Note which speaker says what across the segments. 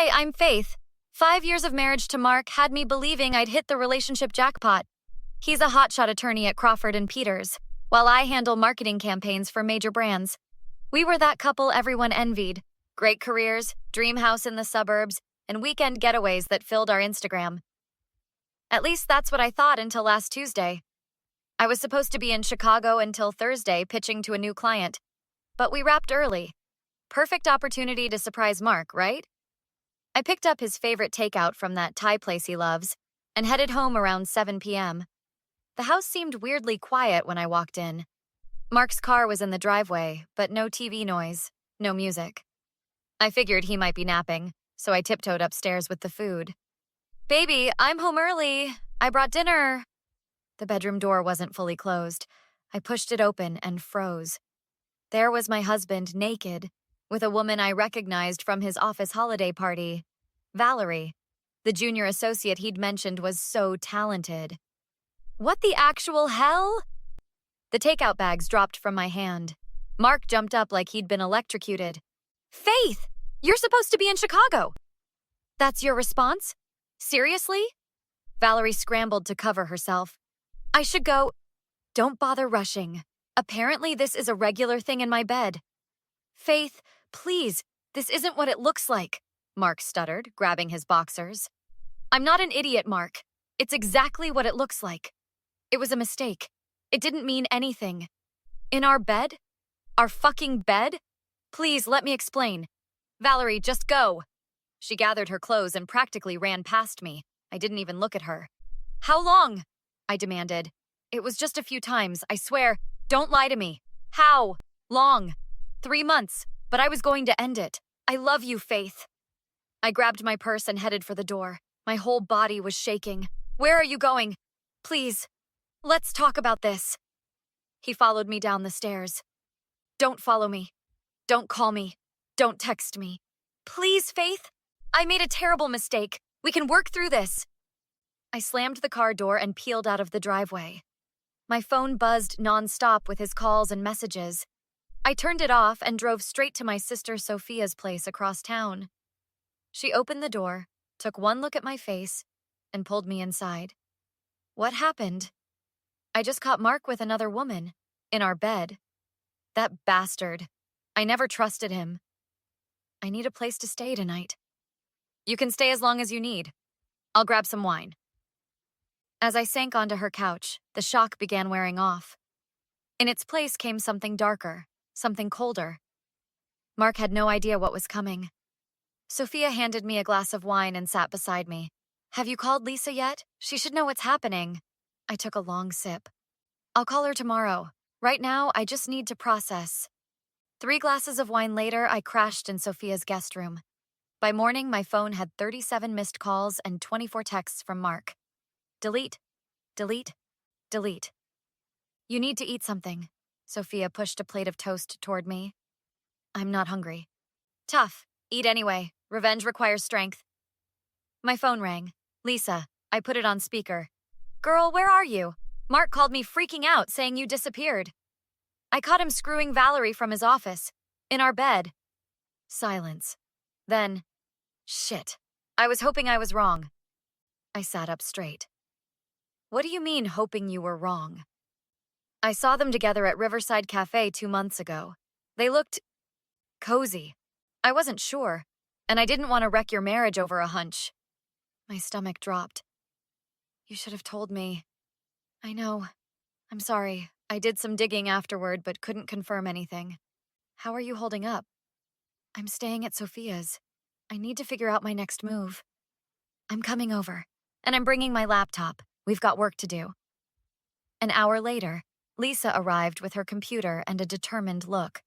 Speaker 1: Hi, I'm Faith. 5 years of marriage to Mark had me believing I'd hit the relationship jackpot. He's a hotshot attorney at Crawford and Peters, while I handle marketing campaigns for major brands. We were that couple everyone envied. Great careers, dream house in the suburbs, and weekend getaways that filled our Instagram. At least that's what I thought until last Tuesday. I was supposed to be in Chicago until Thursday pitching to a new client. But we wrapped early. Perfect opportunity to surprise Mark, right? I picked up his favorite takeout from that Thai place he loves and headed home around 7 p.m. The house seemed weirdly quiet when I walked in. Mark's car was in the driveway, but no TV noise, no music. I figured he might be napping, so I tiptoed upstairs with the food. "Baby, I'm home early. I brought dinner." The bedroom door wasn't fully closed. I pushed it open and froze. There was my husband, naked, with a woman I recognized from his office holiday party, Valerie. The junior associate he'd mentioned was so talented. What the actual hell? The takeout bags dropped from my hand. Mark jumped up like he'd been electrocuted. "Faith, you're supposed to be in Chicago." "That's your response? Seriously?" Valerie scrambled to cover herself. "I should go." "Don't bother rushing. Apparently this is a regular thing in my bed." "Faith, please, this isn't what it looks like," Mark stuttered, grabbing his boxers. "I'm not an idiot, Mark. It's exactly what it looks like. It was a mistake. It didn't mean anything. In our bed? Our fucking bed? Please, let me explain. Valerie, just go." She gathered her clothes and practically ran past me. I didn't even look at her. "How long?" I demanded. "It was just a few times, I swear. Don't lie to me. How long?" 3 months, but I was going to end it. I love you, Faith." I grabbed my purse and headed for the door. My whole body was shaking. "Where are you going? Please, let's talk about this." He followed me down the stairs. "Don't follow me. Don't call me. Don't text me. Please, Faith. I made a terrible mistake. We can work through this." I slammed the car door and peeled out of the driveway. My phone buzzed nonstop with his calls and messages. I turned it off and drove straight to my sister Sophia's place across town. She opened the door, took one look at my face, and pulled me inside. "What happened?" "I just caught Mark with another woman, in our bed. That bastard. I never trusted him. I need a place to stay tonight." "You can stay as long as you need. I'll grab some wine." As I sank onto her couch, the shock began wearing off. In its place came something darker, something colder. Mark had no idea what was coming. Sophia handed me a glass of wine and sat beside me. "Have you called Lisa yet? She should know what's happening." I took a long sip. "I'll call her tomorrow. Right now, I just need to process." 3 glasses of wine later, I crashed in Sophia's guest room. By morning, my phone had 37 missed calls and 24 texts from Mark. Delete, delete, delete. "You need to eat something." Sophia pushed a plate of toast toward me. "I'm not hungry." "Tough. Eat anyway. Revenge requires strength." My phone rang. "Lisa." I put it on speaker. "Girl, where are you? Mark called me freaking out, saying you disappeared." "I caught him screwing Valerie from his office. In our bed." Silence. Then, "Shit. I was hoping I was wrong." I sat up straight. "What do you mean, hoping you were wrong?" "I saw them together at Riverside Cafe 2 months ago. They looked cozy. I wasn't sure, and I didn't want to wreck your marriage over a hunch." My stomach dropped. "You should have told me." "I know. I'm sorry. I did some digging afterward, but couldn't confirm anything." "How are you holding up?" "I'm staying at Sophia's. I need to figure out my next move." "I'm coming over, and I'm bringing my laptop. We've got work to do." An hour later, Lisa arrived with her computer and a determined look.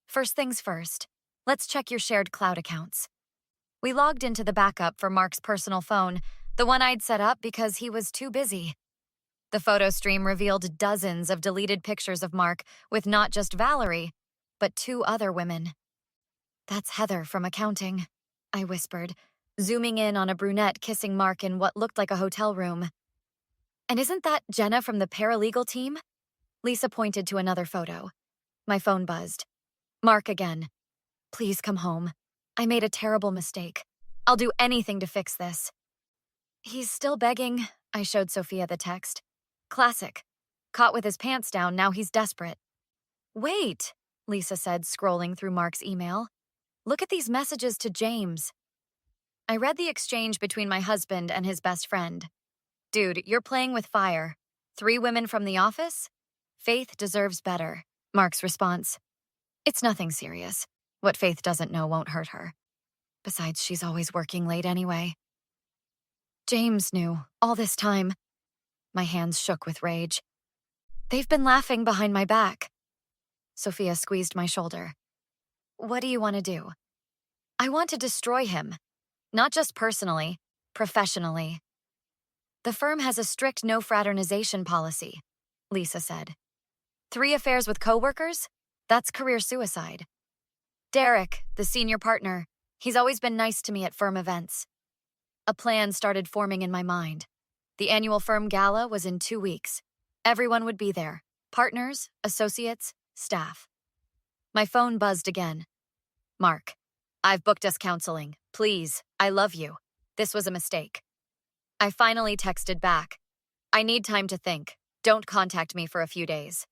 Speaker 1: "First things first, let's check your shared cloud accounts." We logged into the backup for Mark's personal phone, the one I'd set up because he was too busy. The photo stream revealed dozens of deleted pictures of Mark with not just Valerie, but 2 other women. "That's Heather from accounting," I whispered, zooming in on a brunette kissing Mark in what looked like a hotel room. "And isn't that Jenna from the paralegal team?" Lisa pointed to another photo. My phone buzzed. Mark again. "Please come home. I made a terrible mistake. I'll do anything to fix this. He's still begging, I showed Sophia the text. Classic. Caught with his pants down, now he's desperate. Wait, Lisa said, scrolling through Mark's email. Look at these messages to James. I read the exchange between my husband and his best friend. Dude, you're playing with fire. 3 women from the office? Faith deserves better. Mark's response. It's nothing serious. What Faith doesn't know won't hurt her. Besides, she's always working late anyway. James knew, all this time. My hands shook with rage. They've been laughing behind my back. Sophia squeezed my shoulder. What do you want to do? I want to destroy him. Not just personally, professionally. The firm has a strict no fraternization policy, Lisa said. 3 affairs with coworkers? That's career suicide. Derek, the senior partner, he's always been nice to me at firm events. A plan started forming in my mind. The annual firm gala was in 2 weeks. Everyone would be there. Partners, associates, staff. My phone buzzed again. Mark, I've booked us counseling. Please, I love you. This was a mistake. I finally texted back. I need time to think. Don't contact me for a few days.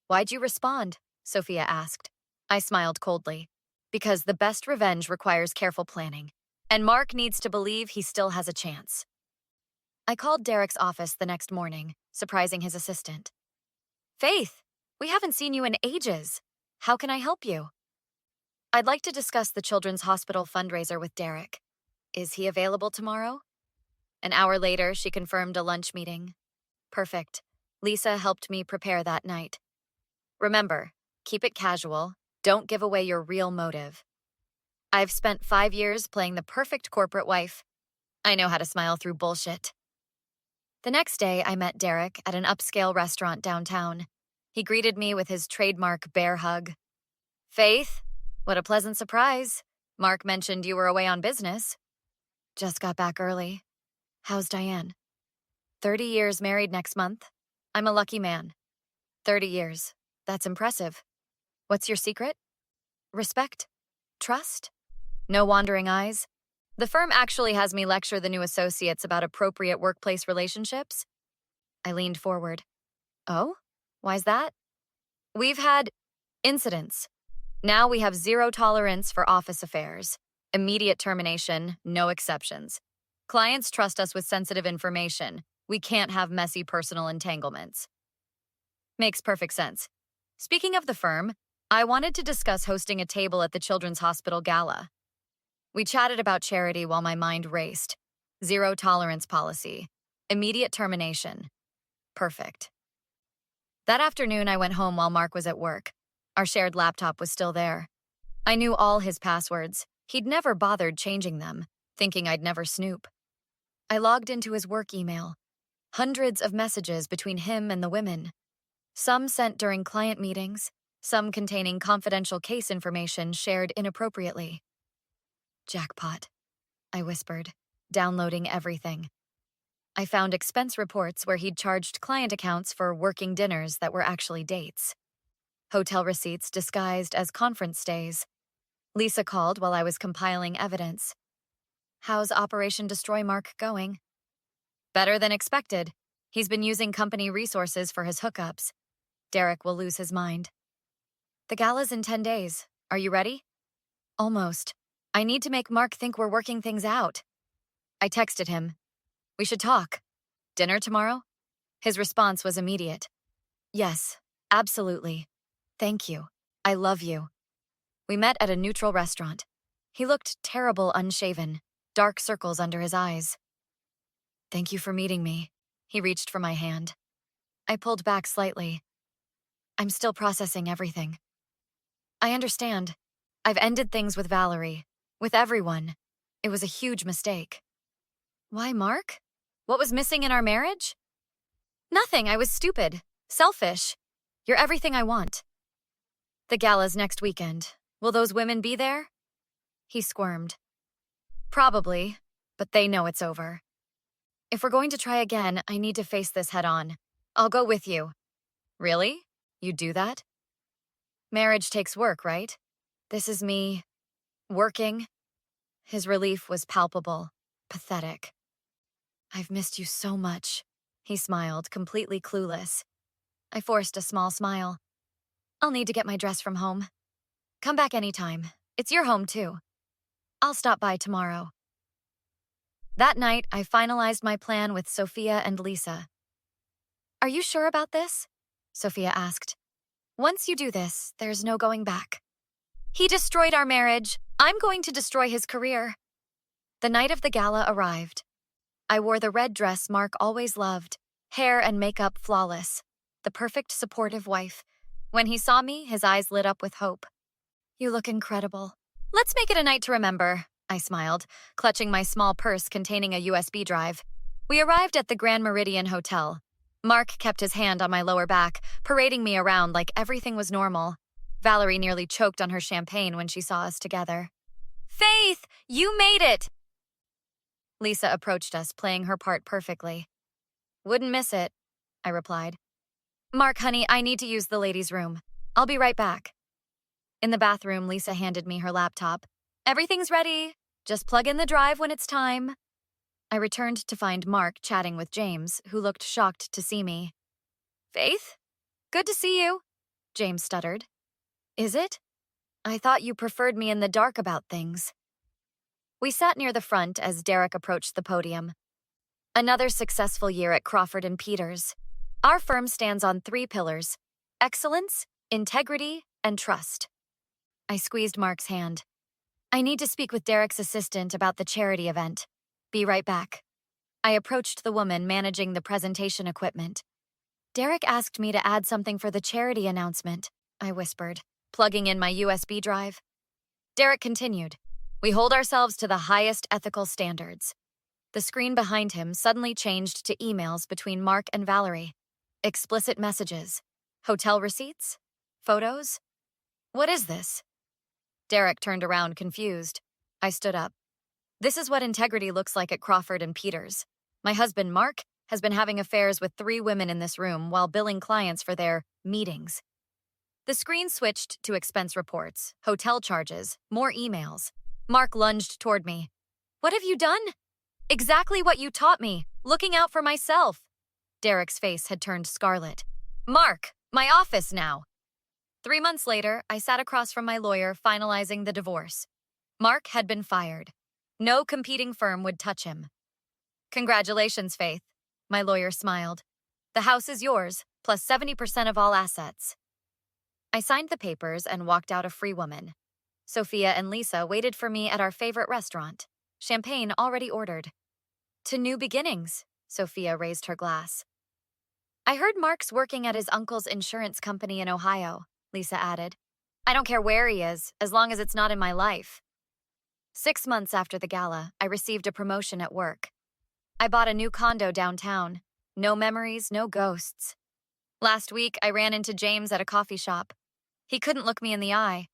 Speaker 1: Why'd you respond? Sophia asked. I smiled coldly. Because the best revenge requires careful planning. And Mark needs to believe he still has a chance. I called Derek's office the next morning, surprising his assistant. Faith, we haven't seen you in ages. How can I help you? I'd like to discuss the Children's Hospital fundraiser with Derek. Is he available tomorrow? An hour later, she confirmed a lunch meeting. Perfect. Lisa helped me prepare that night. Remember, keep it casual. Don't give away your real motive. I've spent 5 years playing the perfect corporate wife. I know how to smile through bullshit. The next day, I met Derek at an upscale restaurant downtown. He greeted me with his trademark bear hug. Faith, what a pleasant surprise. Mark mentioned you were away on business. Just got back early. How's Diane? 30 years married next month. I'm a lucky man. 30 years. That's impressive. What's your secret? Respect? Trust? No wandering eyes? The firm actually has me lecture the new associates about appropriate workplace relationships. I leaned forward. Oh? Why's that? We've had incidents. Now we have 0 tolerance for office affairs. Immediate termination, no exceptions. Clients trust us with sensitive information. We can't have messy personal entanglements. Makes perfect sense. Speaking of the firm, I wanted to discuss hosting a table at the Children's Hospital Gala. We chatted about charity while my mind raced. 0 tolerance policy. Immediate termination. Perfect. That afternoon, I went home while Mark was at work. Our shared laptop was still there. I knew all his passwords. He'd never bothered changing them, thinking I'd never snoop. I logged into his work email. Hundreds of messages between him and the women. Some sent during client meetings, some containing confidential case information shared inappropriately. Jackpot, I whispered, downloading everything. I found expense reports where he'd charged client accounts for working dinners that were actually dates. Hotel receipts disguised as conference stays. Lisa called while I was compiling evidence. How's Operation Destroy Mark going? Better than expected. He's been using company resources for his hookups. Derek will lose his mind. The gala's in 10 days. Are you ready? Almost. I need to make Mark think we're working things out. I texted him. We should talk. Dinner tomorrow? His response was immediate. Yes, absolutely. Thank you. I love you. We met at a neutral restaurant. He looked terrible unshaven, dark circles under his eyes. Thank you for meeting me. He reached for my hand. I pulled back slightly. I'm still processing everything. I understand. I've ended things with Valerie, with everyone. It was a huge mistake. Why, Mark? What was missing in our marriage? Nothing. I was stupid. Selfish. You're everything I want. The gala's next weekend. Will those women be there? He squirmed. Probably, but they know it's over. If we're going to try again, I need to face this head on. I'll go with you. Really? You'd do that? Marriage takes work, right? This is me working. His relief was palpable, pathetic. "I've missed you so much," he smiled, completely clueless. I forced a small smile. "I'll need to get my dress from home. Come back anytime. It's your home, too. I'll stop by tomorrow." That night, I finalized my plan with Sophia and Lisa. "Are you sure about this?" Sophia asked. "Once you do this, there's no going back. He destroyed our marriage. I'm going to destroy his career." The night of the gala arrived. I wore the red dress Mark always loved, hair and makeup flawless, the perfect supportive wife. When he saw me, his eyes lit up with hope. "You look incredible. Let's make it a night to remember," I smiled, clutching my small purse containing a USB drive. We arrived at the Grand Meridian Hotel. Mark kept his hand on my lower back, parading me around like everything was normal. Valerie nearly choked on her champagne when she saw us together. "Faith, you made it!" Lisa approached us, playing her part perfectly. "Wouldn't miss it," I replied. "Mark, honey, I need to use the ladies' room. I'll be right back." In the bathroom, Lisa handed me her laptop. "Everything's ready. Just plug in the drive when it's time." I returned to find Mark chatting with James, who looked shocked to see me. "Faith? Good to see you," James stuttered. "Is it? I thought you preferred me in the dark about things." We sat near the front as Derek approached the podium. Another successful year at Crawford and Peters. Our firm stands on 3 pillars: excellence, integrity, and trust. I squeezed Mark's hand. "I need to speak with Derek's assistant about the charity event. Be right back." I approached the woman managing the presentation equipment. "Derek asked me to add something for the charity announcement," I whispered, plugging in my USB drive. Derek continued, "We hold ourselves to the highest ethical standards." The screen behind him suddenly changed to emails between Mark and Valerie. Explicit messages. Hotel receipts? Photos? What is this? Derek turned around confused. I stood up. "This is what integrity looks like at Crawford and Peters. My husband, Mark, has been having affairs with 3 women in this room while billing clients for their meetings." The screen switched to expense reports, hotel charges, more emails. Mark lunged toward me. "What have you done?" "Exactly what you taught me, looking out for myself." Derek's face had turned scarlet. "Mark, my office now." 3 months later, I sat across from my lawyer finalizing the divorce. Mark had been fired. No competing firm would touch him. "Congratulations, Faith," my lawyer smiled. "The house is yours, plus 70% of all assets." I signed the papers and walked out a free woman. Sophia and Lisa waited for me at our favorite restaurant. Champagne already ordered. "To new beginnings," Sophia raised her glass. "I heard Mark's working at his uncle's insurance company in Ohio," Lisa added. "I don't care where he is, as long as it's not in my life." 6 months after the gala, I received a promotion at work. I bought a new condo downtown. No memories, no ghosts. Last week, I ran into James at a coffee shop. He couldn't look me in the eye.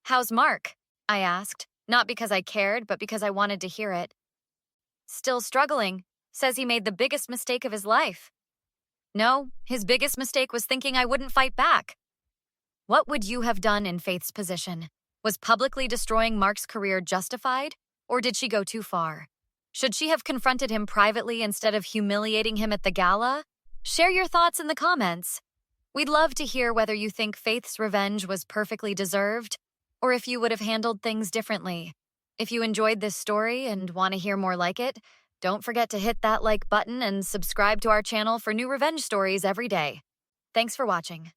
Speaker 1: "How's Mark?" I asked, not because I cared, but because I wanted to hear it. "Still struggling. Says he made the biggest mistake of his life." "No, his biggest mistake was thinking I wouldn't fight back." What would you have done in Faith's position? Was publicly destroying Mark's career justified, or did she go too far? Should she have confronted him privately instead of humiliating him at the gala? Share your thoughts in the comments. We'd love to hear whether you think Faith's revenge was perfectly deserved, or if you would have handled things differently. If you enjoyed this story and want to hear more like it, don't forget to hit that like button and subscribe to our channel for new revenge stories every day. Thanks for watching.